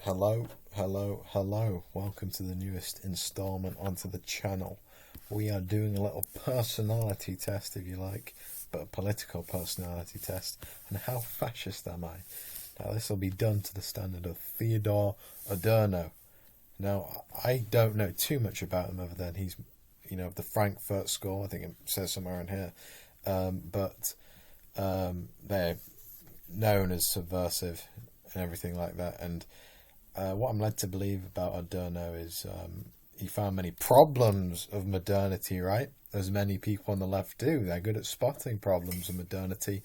Hello. Welcome to the newest installment onto the channel. We are doing a little personality test, if you like, but a political personality test. And how fascist am I? Now, this will be done to the standard of Theodore Adorno. Now, I don't know too much about him other than he's, of the Frankfurt School. I think it says somewhere in here. But they're known as subversive and everything like that. And what I'm led to believe about Adorno is he found many problems of modernity, right? As many people on the left do. They're good at spotting problems of modernity.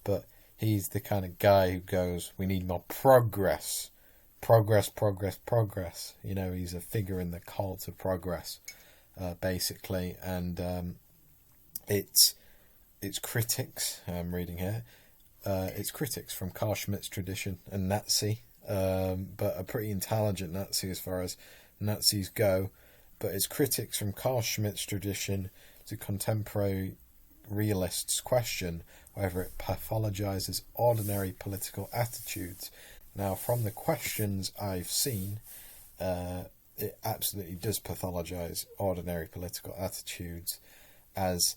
But he's the kind of guy who goes, we need more progress. Progress. He's a figure in the cult of progress, basically. And it's critics, I'm reading here. It's critics from Carl Schmitt's tradition and Nazi, but a pretty intelligent Nazi as far as Nazis go. But it's critics from Carl Schmitt's tradition to contemporary realists question whether it pathologizes ordinary political attitudes. Now, from the questions I've seen, it absolutely does pathologize ordinary political attitudes, as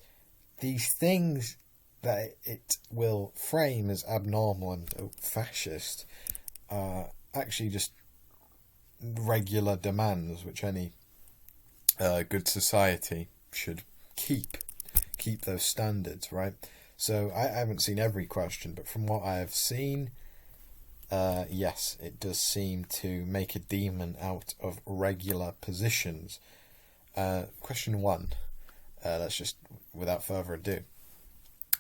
these things that it will frame as abnormal and fascist are actually just regular demands which any good society should keep those standards, right? So I haven't seen every question, but from what I have seen, yes, it does seem to make a demon out of regular positions. Question 1, let's just, without further ado.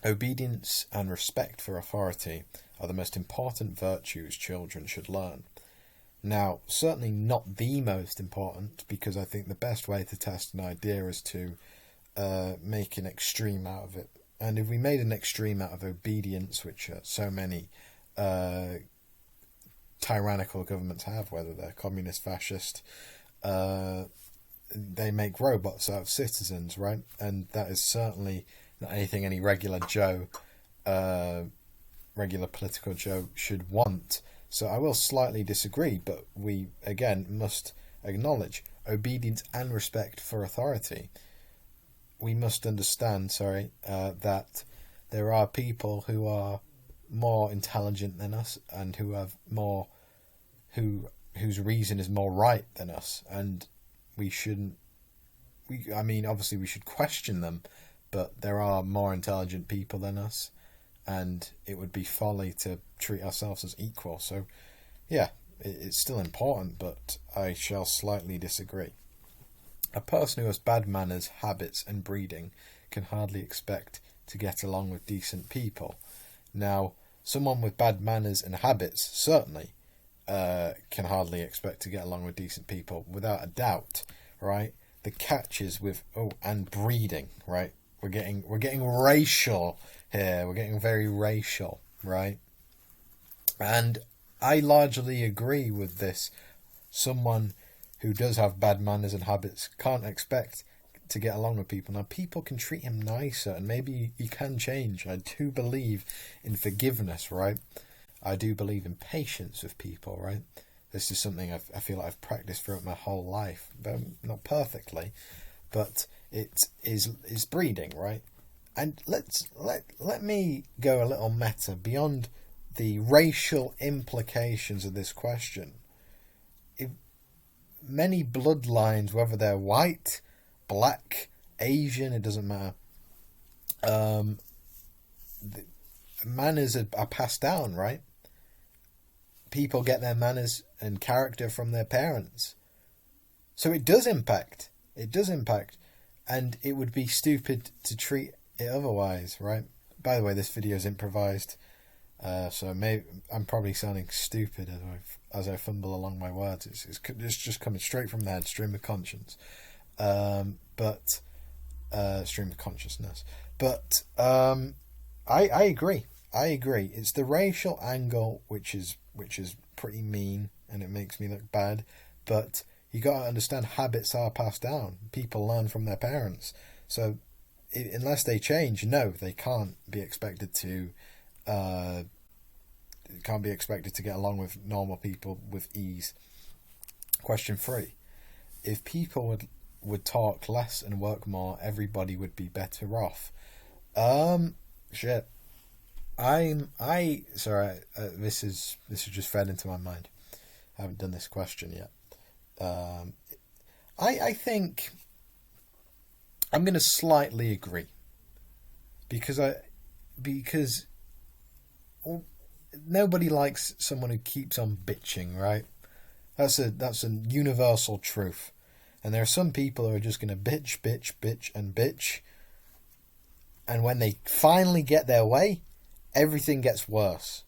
Obedience and respect for authority are the most important virtues children should learn. Now, certainly not the most important, because I think the best way to test an idea is to make an extreme out of it. And if we made an extreme out of obedience, which so many tyrannical governments have, whether they're communist, fascist, they make robots out of citizens, right? And that is certainly not anything any regular Joe, regular political Joe should want. So I will slightly disagree, but we, again, must acknowledge obedience and respect for authority. We must understand, that there are people who are more intelligent than us and who have more, whose reason is more right than us, and we shouldn't. Obviously we should question them, but there are more intelligent people than us, and it would be folly to treat ourselves as equal. So, yeah, it's still important, but I shall slightly disagree. A person who has bad manners, habits, and breeding can hardly expect to get along with decent people. Now, someone with bad manners and habits certainly can hardly expect to get along with decent people, without a doubt, right? The catch is with and breeding, right? We're getting racial here. We're getting very racial, right? And I largely agree with this. Someone who does have bad manners and habits can't expect to get along with people. Now, people can treat him nicer, and maybe he can change. I do believe in forgiveness, right? I do believe in patience with people, right? This is something I feel like I've practiced throughout my whole life, but not perfectly. But it is breeding, right? And let me go a little meta beyond the racial implications of this question. If many bloodlines, whether they're white, black, Asian, it doesn't matter, the manners are passed down, right? People get their manners and character from their parents. So it does impact. And it would be stupid to treat it otherwise, right? By the way, this video is improvised, so I'm probably sounding stupid as I fumble along my words. It's just coming straight from the head, stream of conscience, stream of consciousness. But I agree. It's the racial angle which is pretty mean, and it makes me look bad. But you got to understand, habits are passed down. People learn from their parents. So unless they change, no, they can't be expected to can't be expected to get along with normal people with ease. Question 3: if people would talk less and work more, everybody would be better off. Shit. Sorry. This is just fed into my mind. I haven't done this question yet. I think I'm going to slightly agree because nobody likes someone who keeps on bitching, right? That's a universal truth. And there are some people who are just going to bitch, bitch, bitch, and bitch. And when they finally get their way, everything gets worse,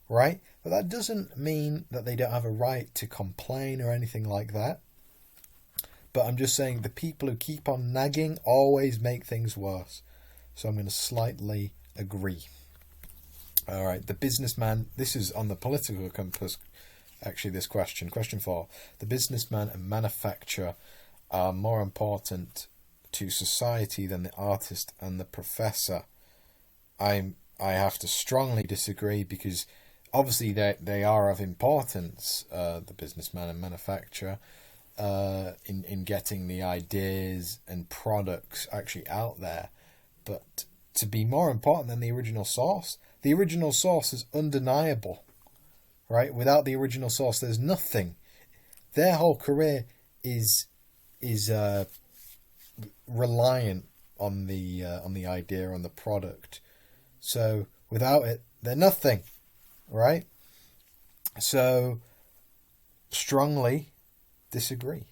right? But that doesn't mean that they don't have a right to complain or anything like that. But I'm just saying the people who keep on nagging always make things worse. So I'm going to slightly agree. All right, the businessman, this is on the political compass, actually, this question. Question 4. The businessman and manufacturer are more important to society than the artist and the professor. I have to strongly disagree because obviously they are of importance, the businessman and manufacturer, in getting the ideas and products actually out there. But to be more important than the original source is undeniable, right? Without the original source, there's nothing. Their whole career is reliant on the idea, on the product. So without it, they're nothing, right? So strongly disagree.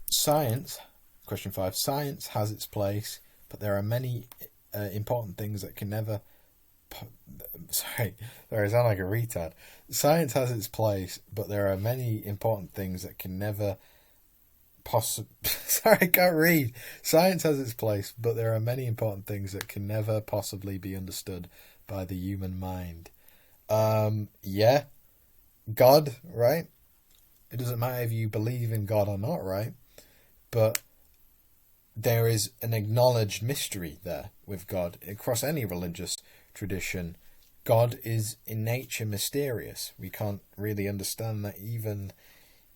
Science, question 5. Science has its place, but there are many important things that can never. Sorry, I sound like a retard. Science has its place, but there are many important things that can never Sorry, I can't read. Science has its place, but there are many important things that can never possibly be understood by the human mind. Yeah, God, right? It doesn't matter if you believe in God or not, right? But there is an acknowledged mystery there with God across any religious tradition. God is in nature mysterious. We can't really understand that even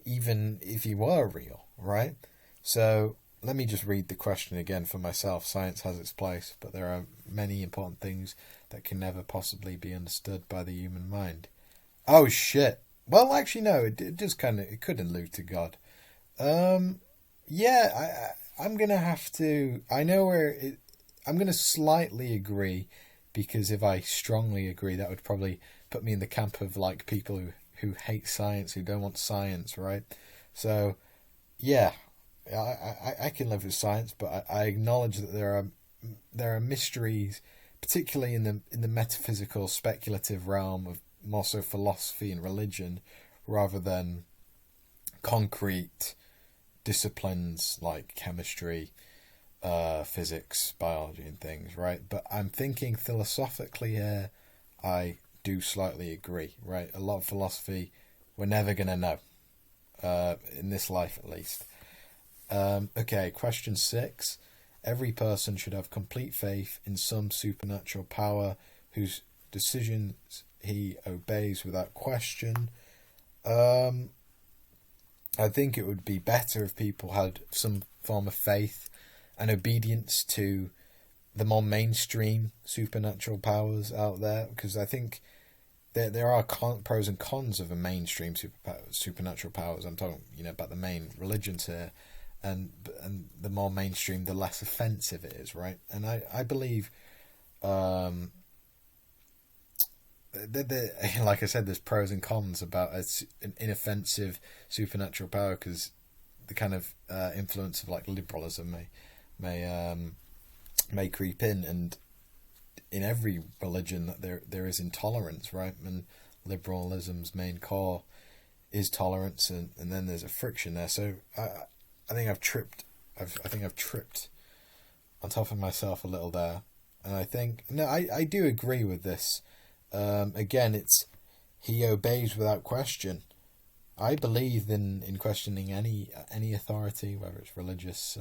if he were real, right? So let me just read the question again for myself. Science has its place, but there are many important things that can never possibly be understood by the human mind. Oh shit. Well, actually, no. It just it could allude to God. Yeah. I'm gonna have to. I know I'm gonna slightly agree, because if I strongly agree, that would probably put me in the camp of like people who hate science, who don't want science, right? So, yeah, I can live with science, but I acknowledge that there are mysteries, particularly in the metaphysical, speculative realm of more so philosophy and religion, rather than concrete disciplines like chemistry, physics, biology, and things, right? But I'm thinking philosophically here, I do slightly agree, right? A lot of philosophy we're never going to know, in this life at least. Okay, question 6. Every person should have complete faith in some supernatural power whose decisions he obeys without question. I think it would be better if people had some form of faith and obedience to the more mainstream supernatural powers out there, because I think there are pros and cons of a mainstream supernatural powers. I'm talking, about the main religions here, and the more mainstream, the less offensive it is, right? And I believe, like I said, there's pros and cons about an inoffensive supernatural power, because the kind of influence of like liberalism may creep in, and in every religion that there is intolerance, right? And liberalism's main core is tolerance, and then there's a friction there. So I think I've tripped on top of myself a little there, and I think I do agree with this. Again, it's he obeys without question. I believe in questioning any authority, whether it's religious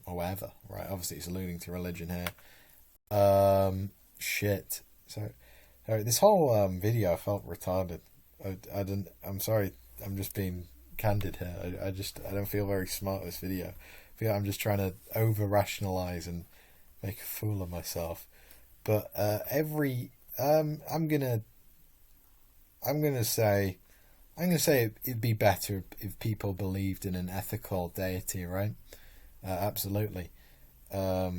or whatever, right? Obviously, it's alluding to religion here. Shit. So This whole video felt retarded. I didn't. I'm sorry. I'm just being candid here. I don't feel very smart this video. I feel like I'm just trying to over rationalize and make a fool of myself. But I'm gonna say it'd be better if people believed in an ethical deity, right? Absolutely. That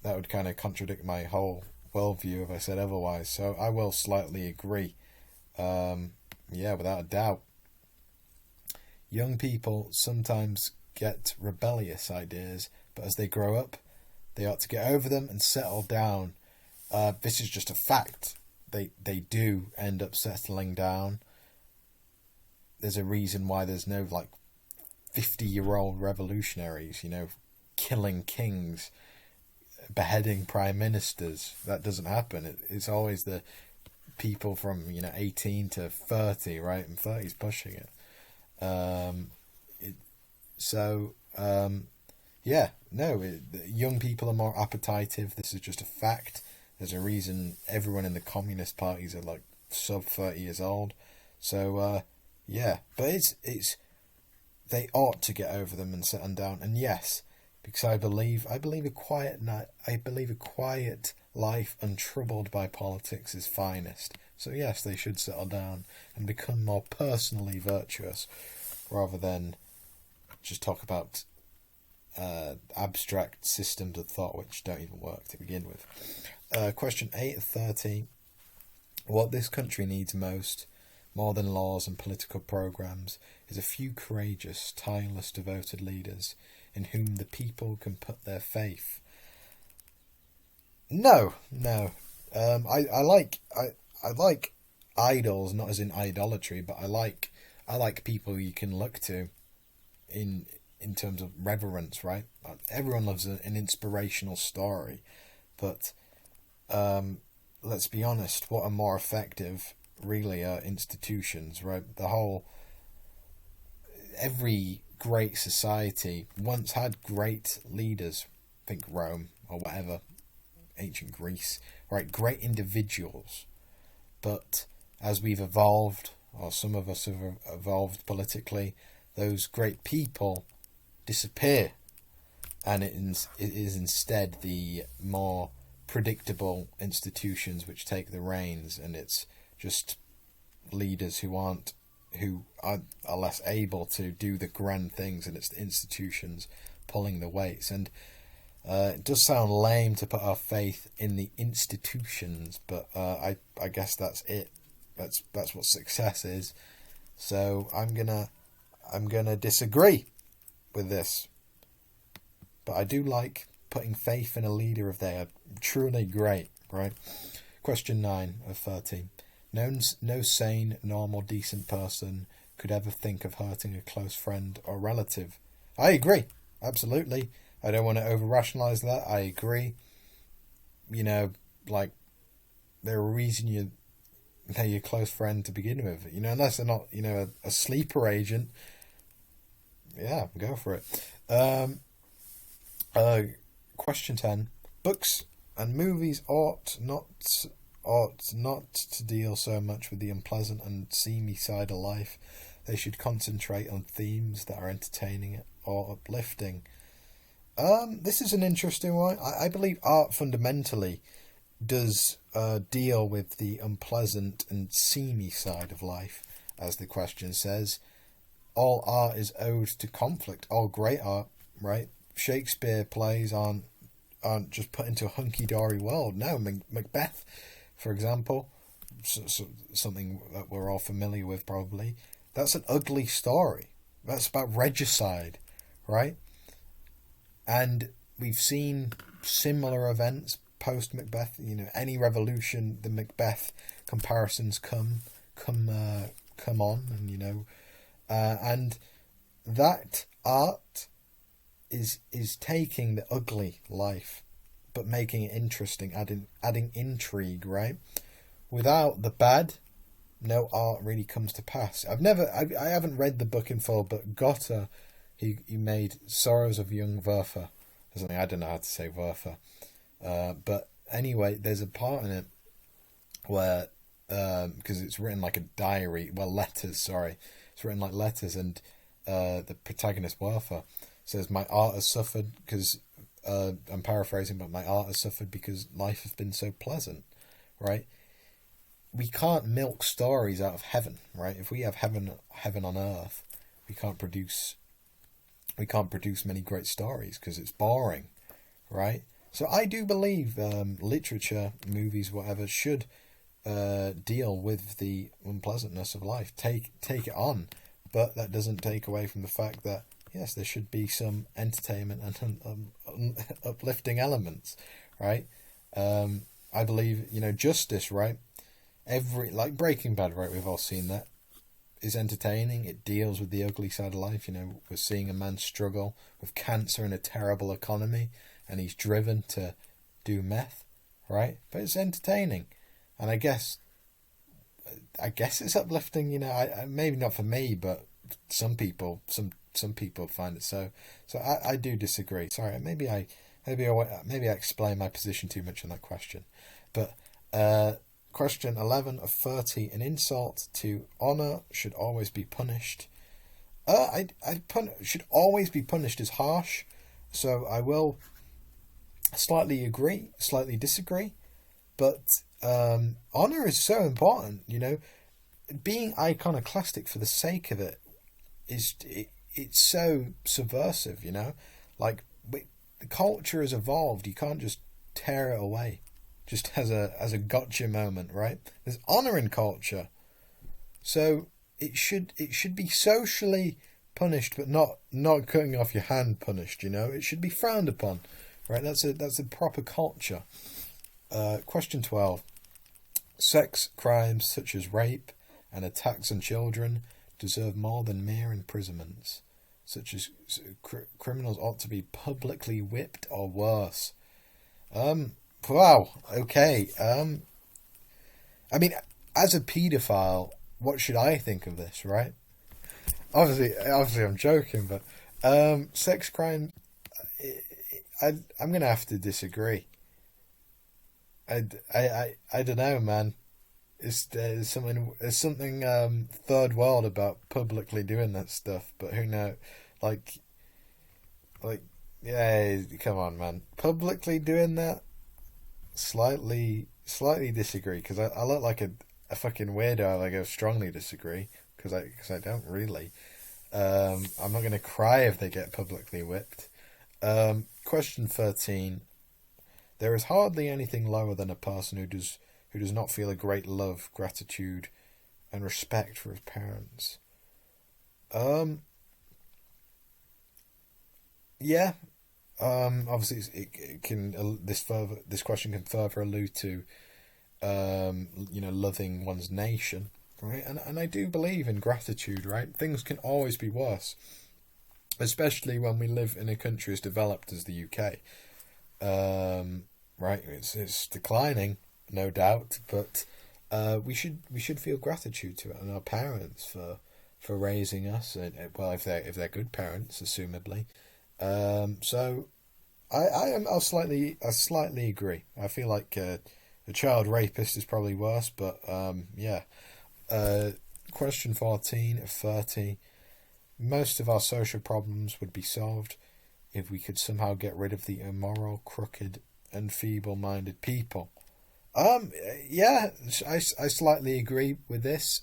would kind of contradict my whole worldview if I said otherwise. So I will slightly agree. Yeah, without a doubt. Young people sometimes get rebellious ideas, but as they grow up, they ought to get over them and settle down. This is just a fact. They do end up settling down. There's a reason why there's no 50-year-old revolutionaries, killing kings, beheading prime ministers. That doesn't happen. It's always the people from 18 to 30, right? And 30 is pushing it. Young people are more appetitive. This is just a fact. There's a reason everyone in the communist parties are sub 30 years old. So but it's they ought to get over them and set them down. And yes, because I believe a quiet life untroubled by politics is finest. So yes, they should settle down and become more personally virtuous, rather than just talk about abstract systems of thought which don't even work to begin with. Question 8 of 30. What this country needs most, more than laws and political programs, is a few courageous, tireless, devoted leaders in whom the people can put their faith. No. I like idols, not as in idolatry, but I like people you can look to in terms of reverence, right? Everyone loves an inspirational story, but let's be honest, what are more effective really are institutions, right? Every great society once had great leaders, think Rome or whatever, ancient Greece, right? Great individuals. But as we've evolved, or some of us have evolved politically, those great people disappear, and it is instead the more predictable institutions which take the reins, and it's just leaders who are less able to do the grand things, and it's the institutions pulling the weights. And it does sound lame to put our faith in the institutions, but I guess that's it. That's what success is. So I'm gonna disagree with this. But I do like putting faith in a leader if they are truly great, right? Question 9 of 13. No sane, normal, decent person could ever think of hurting a close friend or relative. I agree. Absolutely. I don't want to over-rationalise that. I agree. They're a reason they're your close friend to begin with. Unless they're not, a sleeper agent. Yeah, go for it. Question 10. Books and movies ought not to deal so much with the unpleasant and seamy side of life. They should concentrate on themes that are entertaining or uplifting. This is an interesting one. I believe art fundamentally does deal with the unpleasant and seamy side of life, as the question says. All art is owed to conflict. All great art, right? Shakespeare plays aren't just put into a hunky-dory world. No, Macbeth, for example, something that we're all familiar with probably, that's an ugly story. That's about regicide, right? And we've seen similar events post-Macbeth. Any revolution, the Macbeth comparisons come on, and and that art is taking the ugly life but making it interesting, adding intrigue, right? Without the bad, no art really comes to pass. I haven't read the book in full, but Goethe, he made Sorrows of Young Werther or something. I don't know how to say Werther, but anyway, there's a part in it where because it's written like a diary. Well, letters. Sorry, it's written like letters, and the protagonist Werther says, "My art has suffered because I'm paraphrasing, but my art has suffered because life has been so pleasant." Right? We can't milk stories out of heaven. Right? If we have heaven on earth, we can't produce many great stories because it's boring. Right? So I do believe literature, movies, whatever, should deal with the unpleasantness of life. Take it on, but that doesn't take away from the fact that yes, there should be some entertainment and uplifting elements, right? I believe justice, right? Like Breaking Bad, right? We've all seen that. Is entertaining. It deals with the ugly side of life. We're seeing a man struggle with cancer and a terrible economy, and he's driven to do meth, right? But it's entertaining, and I guess it's uplifting. Maybe not for me, but some people find it so. So I do disagree. Sorry, maybe I explain my position too much on that question, but question 11 of 30: an insult to honor should always be punished. Should always be punished is harsh, so I will slightly agree, slightly disagree, but honor is so important. Being iconoclastic for the sake of it it's so subversive. Like the culture has evolved. You can't just tear it away, just as a gotcha moment, right? There's honor in culture, so it should be socially punished, but not cutting off your hand punished. It should be frowned upon, right? That's a proper culture. Question 12: sex crimes such as rape and attacks on children deserve more than mere imprisonments. Such as criminals ought to be publicly whipped or worse. Wow. Okay. I mean, as a paedophile, what should I think of this? Right. Obviously, I'm joking, but sex crime. I'm gonna have to disagree. I don't know, man. There's something third world about publicly doing that stuff, but who knows? Like, yeah, come on, man. Publicly doing that, slightly disagree, because I look like a fucking weirdo. Like, I strongly disagree, because I don't really. I'm not gonna cry if they get publicly whipped. Question 13: there is hardly anything lower than a person who does not feel a great love, gratitude, and respect for his parents. Yeah. Obviously, it can this question can further allude to, loving one's nation, right? And I do believe in gratitude, right? Things can always be worse, especially when we live in a country as developed as the UK. Right? It's declining, no doubt, but we should feel gratitude to it and our parents for raising us. Well, if they're good parents, assumably. So I'll slightly agree. I feel like a child rapist is probably worse, but yeah. Question 14 of 30: most of our social problems would be solved if we could somehow get rid of the immoral, crooked, and feeble-minded people. Yeah, I slightly agree with this.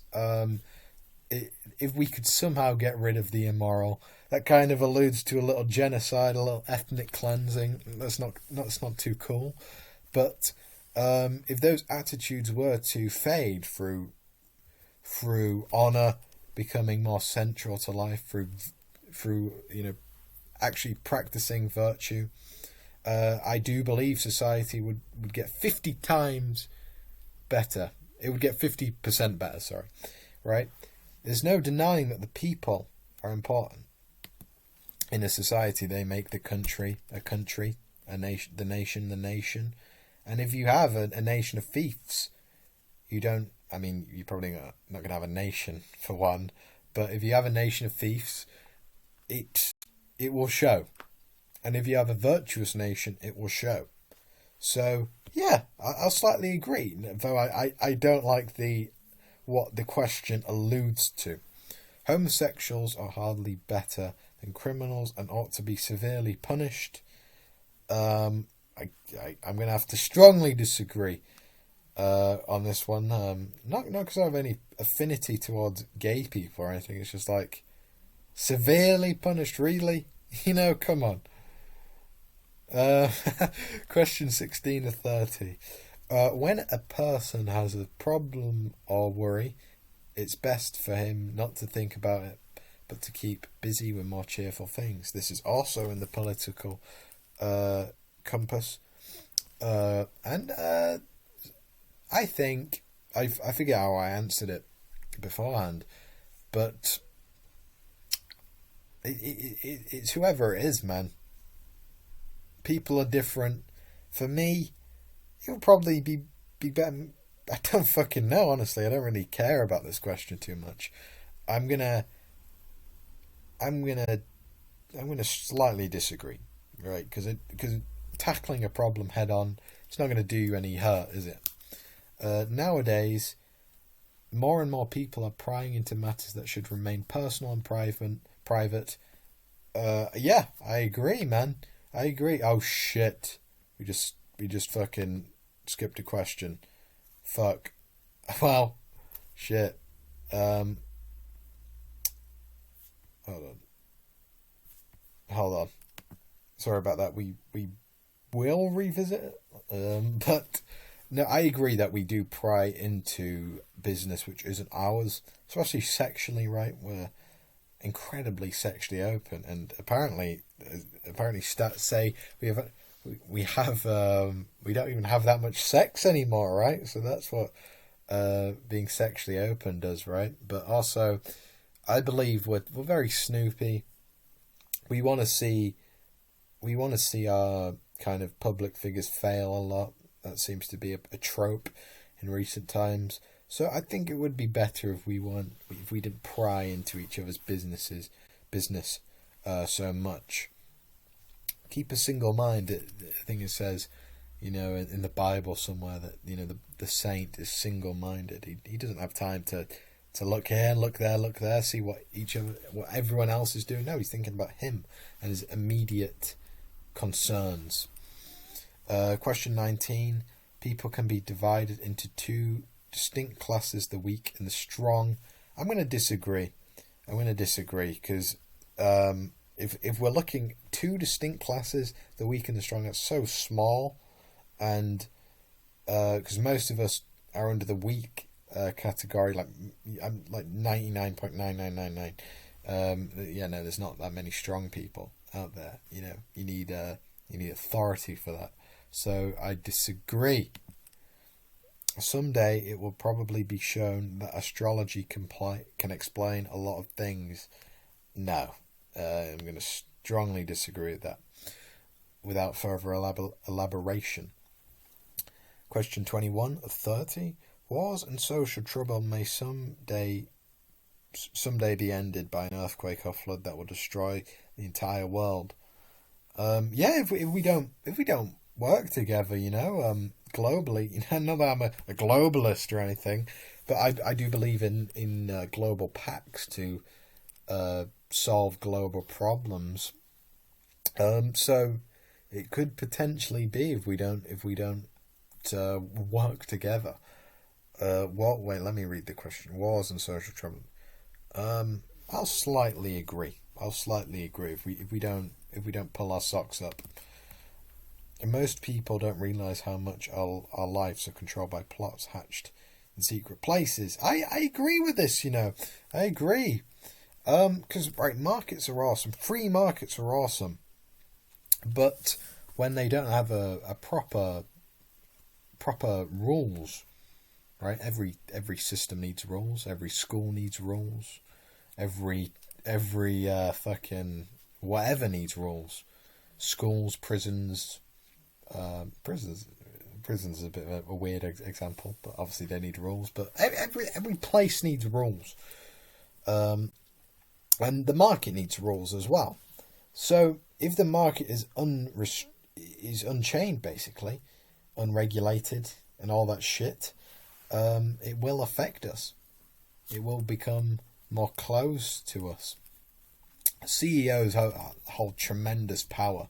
If we could somehow get rid of the immoral, that kind of alludes to a little genocide, a little ethnic cleansing. That's not too cool. But if those attitudes were to fade through honor becoming more central to life, through actually practicing virtue, I do believe society would get 50 times better. It would get 50% better, sorry. Right? There's no denying that the people are important. In a society, they make the country a country, the nation the nation. And if you have a nation of thieves, you're probably not going to have a nation, for one. But if you have a nation of thieves, it will show. And if you have a virtuous nation, it will show. So Yeah, I'll slightly agree, though I don't like what the question alludes to. Homosexuals are hardly better than criminals and ought to be severely punished. I'm going to have to strongly disagree on this one. Not because I have any affinity towards gay people or anything. It's just like, severely punished, really? Come on. Uh, question 16 to 30. When a person has a problem or worry, it's best for him not to think about it, but to keep busy with more cheerful things. This is also in the political compass. And I think, I forget how I answered it beforehand, but it's whoever it is, man. People are different. For me, it'll probably be better. I don't fucking know, honestly. I don't really care about this question too much. I'm gonna, I'm gonna, I'm gonna slightly disagree, right? Because tackling a problem head on, it's not gonna do you any hurt, is it? Nowadays, more and more people are prying into matters that should remain personal and private. Yeah, I agree, man. I agree. Oh shit, we just fucking skipped a question. Fuck. Well, shit. Um, hold on. Hold on. Sorry about that. We will revisit it. But no, I agree that we do pry into business which isn't ours, especially sexually. Right, we're incredibly sexually open, and apparently stats say we don't even have that much sex anymore, right? So that's what being sexually open does, right? But also, I believe we're very snoopy. We want to see our kind of public figures fail a lot. That seems to be a trope in recent times. So I think it would be better if we didn't pry into each other's business so much. Keep a single mind. I think it says, in the Bible somewhere that the saint is single minded. He doesn't have time to look here, look there, see what everyone else is doing. No, he's thinking about him and his immediate concerns. Question 19. People can be divided into two distinct classes: the weak and the strong. I'm going to disagree. Because if we're looking two distinct classes, the weak and the strong, that's so small, and because most of us are under the weak category, I'm like 99.9999. Yeah, no, there's not that many strong people out there. You need authority for that. So I disagree. Someday it will probably be shown that astrology can explain a lot of things. No, I'm going to strongly disagree with that without further elaboration. Question 21 of 30. Wars and social trouble may someday be ended by an earthquake or flood that will destroy the entire world. Yeah, if we don't work together, globally, not that I'm a globalist or anything, but I do believe in global pacts to solve global problems. So it could potentially be if we don't work together. Wait, let me read the question. Wars and social trouble. I'll slightly agree. If we don't pull our socks up. And most people don't realise how much our lives are controlled by plots hatched in secret places. I agree with this, I agree. Because, right, markets are awesome. Free markets are awesome. But when they don't have a proper rules, right? Every system needs rules. Every school needs rules. Every fucking whatever needs rules. Schools, prisons. Prisons is a bit of a weird example, but obviously they need rules. But every place needs rules, and the market needs rules as well. So if the market is unchained, basically, unregulated and all that shit, it will affect us. It will become more close to us. CEOs hold tremendous power,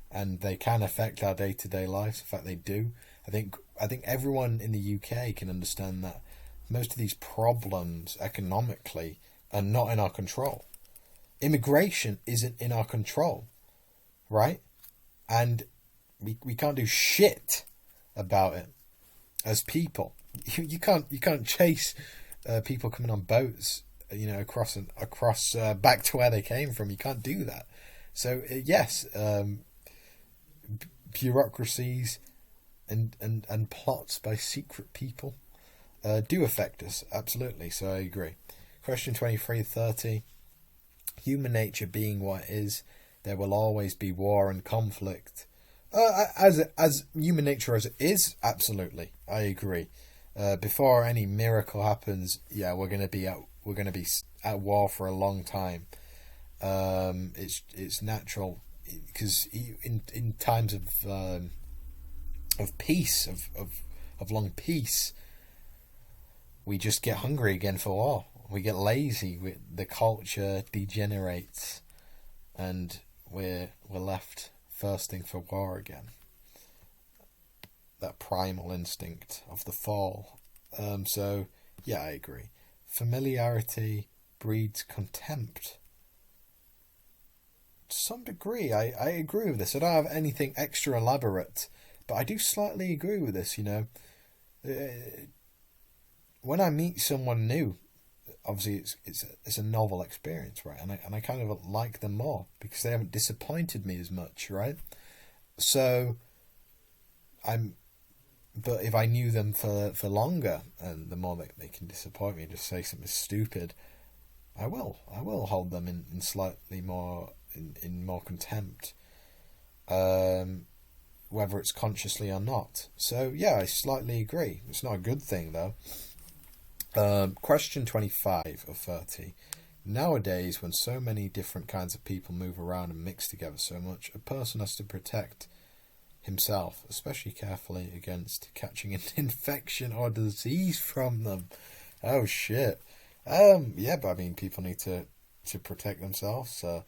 and they can affect our day-to-day lives. In fact, they do. I think everyone in the UK can understand that most of these problems economically are not in our control. Immigration isn't in our control, right? And we can't do shit about it as people. You can't chase people coming on boats, across back to where they came from. You can't do that. So yes, bureaucracies and plots by secret people do affect us, absolutely. So I agree. Question 23:30. Human nature being what it is, there will always be war and conflict. As human nature as it is, absolutely, I agree. Before any miracle happens, yeah, we're gonna be at war for a long time. It's natural, because in times of peace, of long peace, we just get hungry again for war. We get lazy. The culture degenerates, and we're left thirsting for war again. That primal instinct of the fall. So yeah, I agree. Familiarity breeds contempt. To some degree, I agree with this. I don't have anything extra elaborate, but I do slightly agree with this. When I meet someone new, obviously it's a novel experience, right? And I kind of like them more because they haven't disappointed me as much, right? So but if I knew them for longer, and the more they can disappoint me and just say something stupid, I will hold them in slightly more in more contempt, whether it's consciously or not. So yeah, I slightly agree. It's not a good thing though. Question 25 of 30. Nowadays, when so many different kinds of people move around and mix together so much, a person has to protect himself, especially carefully, against catching an infection or disease from them. Oh shit. Yeah, but I mean, people need to protect themselves. So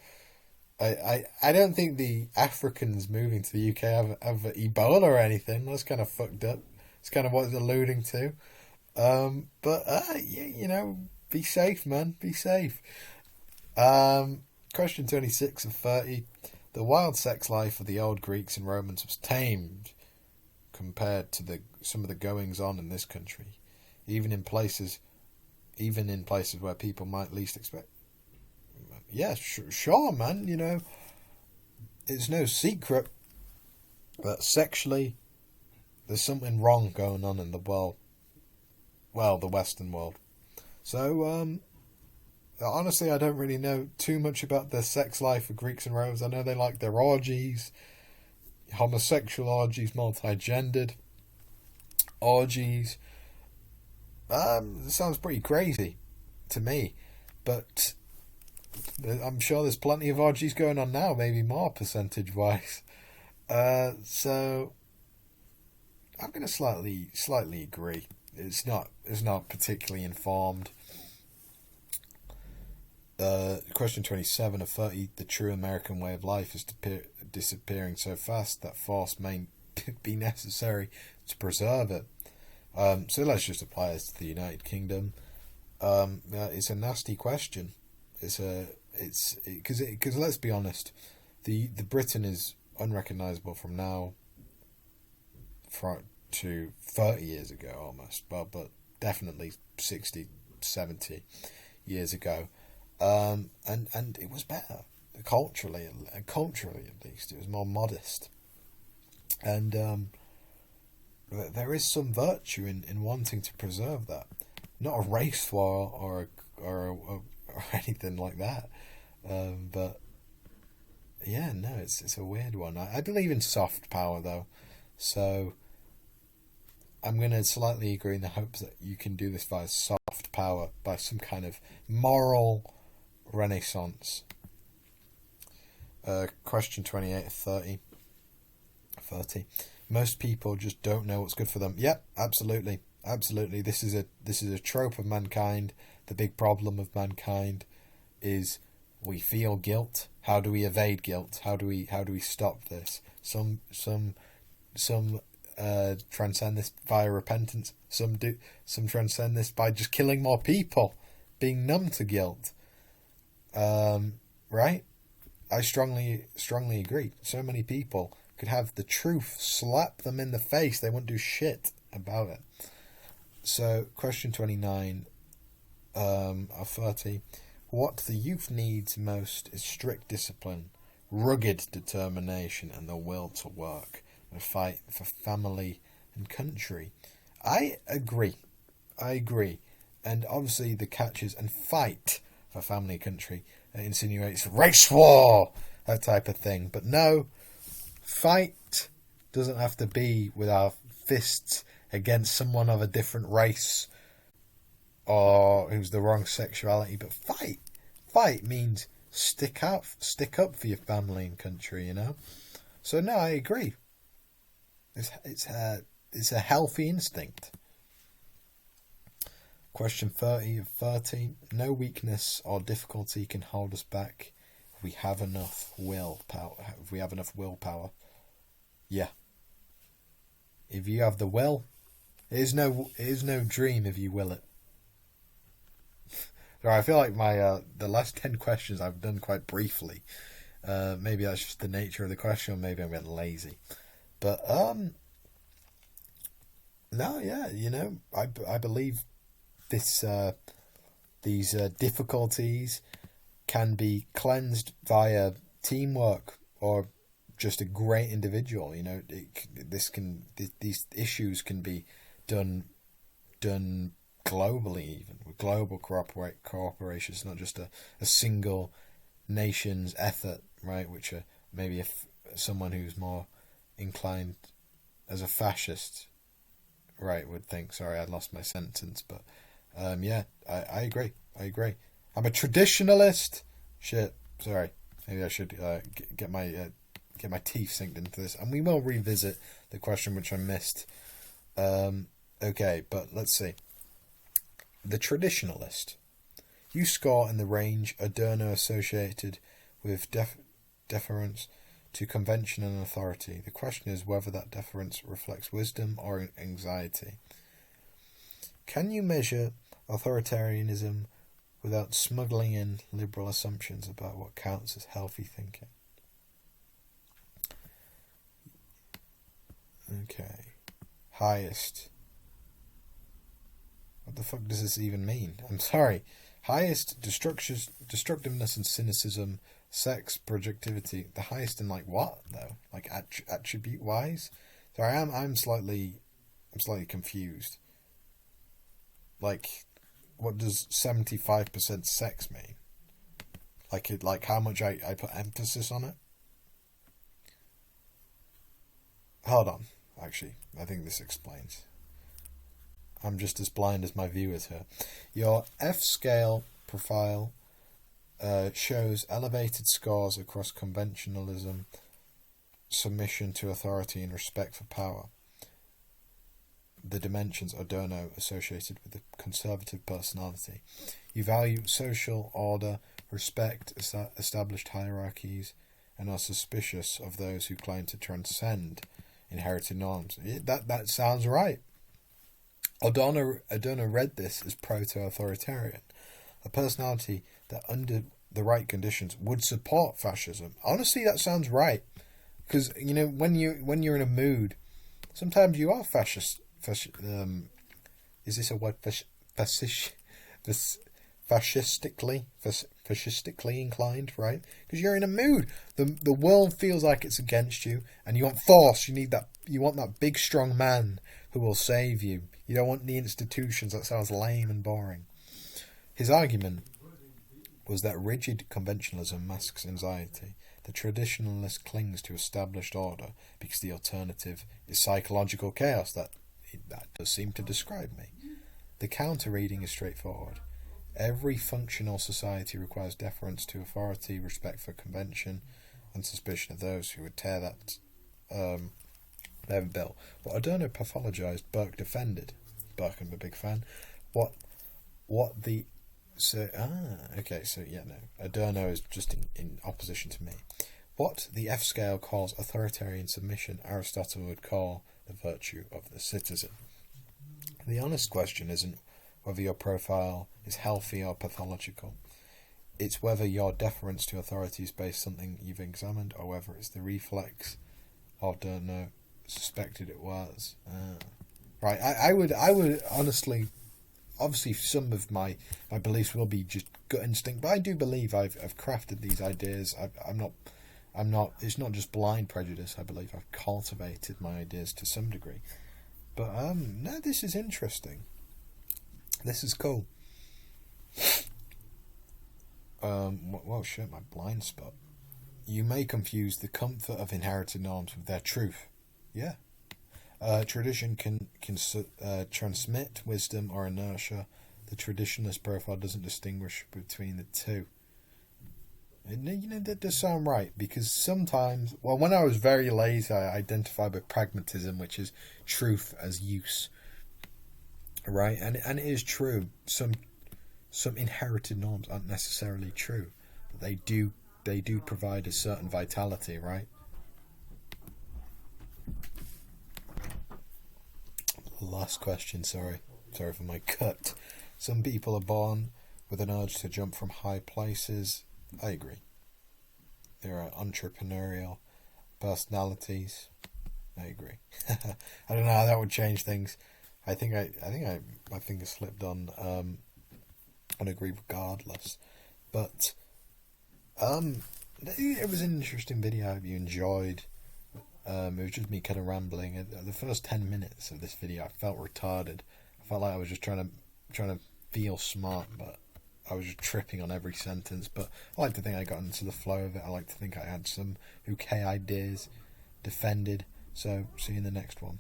I don't think the Africans moving to the UK have Ebola or anything. That's kind of fucked up. It's kind of what it's alluding to. But yeah, be safe, man. Be safe. Question 26 of 30. The wild sex life of the old Greeks and Romans was tamed compared to some of the goings on in this country, even in places where people might least expect. Yeah, sure, man. It's no secret that sexually there's something wrong going on in the world. Well, the Western world. So, honestly, I don't really know too much about the sex life of Greeks and Romans. I know they like their orgies, homosexual orgies, multi-gendered orgies. It sounds pretty crazy to me, but I'm sure there's plenty of orgies going on now, maybe more percentage-wise. So I'm going to slightly agree. It's not particularly informed. Question 27 of 30. The true American way of life is disappearing so fast that force may be necessary to preserve it. So let's just apply this to the United Kingdom. It's a nasty question. Because let's be honest, the Britain is unrecognisable from now to 30 years ago almost, but definitely 60, 70 years ago. And it was better culturally at least. It was more modest, and there is some virtue in wanting to preserve that. Not a race war or anything like that, but yeah, no, it's a weird one. I believe in soft power though, so I'm going to slightly agree in the hopes that you can do this via soft power, by some kind of moral renaissance. Question 28 of 30. Most people just don't know what's good for them. Yep, absolutely, absolutely. This is a trope of mankind. The big problem of mankind is we feel guilt. How do we evade guilt? How do we stop this? Some transcend this via repentance. Some transcend this by just killing more people, being numb to guilt. Right? I strongly agree. So many people could have the truth slap them in the face. They won't do shit about it. So, question 29 of 30. What the youth needs most is strict discipline, rugged determination, and the will to work and fight for family and country. I agree. And obviously the catch is, and fight for family and country. It insinuates race war, that type of thing. But no, fight doesn't have to be with our fists against someone of a different race or who's the wrong sexuality. But fight means stick up for your family and country, you know. So no, I agree. It's a healthy instinct. Question 30 of 30. No weakness or difficulty can hold us back if we have enough willpower. Yeah. If you have the will, it is no dream if you will it. So I feel like my the last 10 questions I've done quite briefly. Maybe that's just the nature of the question, or maybe I'm getting lazy. But no, yeah, you know, I believe these difficulties can be cleansed via teamwork or just a great individual. You know, these issues can be done globally, even with global cooperation. It's not just a single nation's effort, right? Which maybe if someone who's more inclined as a fascist, right, would think. Sorry, I lost my sentence, but yeah, I agree. I'm a traditionalist. Shit, sorry. Maybe I should get my teeth synced into this, and we will revisit the question which I missed. Okay, but let's see. The traditionalist. You score in the range Adorno associated with deference to convention and authority. The question is whether that deference reflects wisdom or anxiety. Can you measure authoritarianism without smuggling in liberal assumptions about what counts as healthy thinking? Okay. Highest. What the fuck does this even mean? I'm sorry. Highest destructiveness and cynicism, sex, projectivity. The highest in like what though? Like attribute wise? So I'm slightly confused. Like, what does 75% sex mean? Like how much I put emphasis on it? Hold on. Actually, I think this explains. I'm just as blind as my viewers here. Your F-scale profile shows elevated scores across conventionalism, submission to authority, and respect for power. The dimensions Adorno associated with the conservative personality. You value social order, respect established hierarchies, and are suspicious of those who claim to transcend inherited norms. That sounds right. Adorno read this as proto-authoritarian, a personality that under the right conditions would support fascism. Honestly, that sounds right, because you know when you're in a mood, sometimes you are fascist. Is this a word? Fascistically inclined, right? Because you're in a mood. The world feels like it's against you, and you want force. You want that big, strong man who will save you. You don't want the institutions. That sounds lame and boring. His argument was that rigid conventionalism masks anxiety. The traditionalist clings to established order because the alternative is psychological chaos. That does seem to describe me. The counter reading is straightforward. Every functional society requires deference to authority, respect for convention, and suspicion of those who would tear that they ever built. What Adorno pathologized, Burke defended. Burke, I'm a big fan. What the Adorno is just in opposition to me. What the F scale calls authoritarian submission, Aristotle would call the virtue of the citizen. The honest question isn't whether your profile is healthy or pathological. It's whether your deference to authority is based on something you've examined, or whether it's the reflex of Adorno suspected it was. Right, I would honestly, obviously some of my beliefs will be just gut instinct, but I do believe I've crafted these ideas. I'm not. It's not just blind prejudice. I believe I've cultivated my ideas to some degree. But no, this is interesting. This is cool. Well, shit, my blind spot. You may confuse the comfort of inherited norms with their truth. Yeah. Tradition can transmit wisdom or inertia. The traditionalist profile doesn't distinguish between the two. That does sound right, because sometimes, well, when I was very lazy, I identified with pragmatism, which is truth as use, right? And it is true. Some inherited norms aren't necessarily true, but they do provide a certain vitality, right? Last question. Sorry for my cut. Some people are born with an urge to jump from high places. I agree. There are entrepreneurial personalities. I agree. I don't know how that would change things. I think my finger slipped on agree regardless. But it was an interesting video. I hope you enjoyed. It was just me kind of rambling. The first 10 minutes of this video, I felt retarded. I felt like I was just trying to feel smart, but I was just tripping on every sentence. But I like to think I got into the flow of it. I like to think I had some okay ideas defended. So see you in the next one.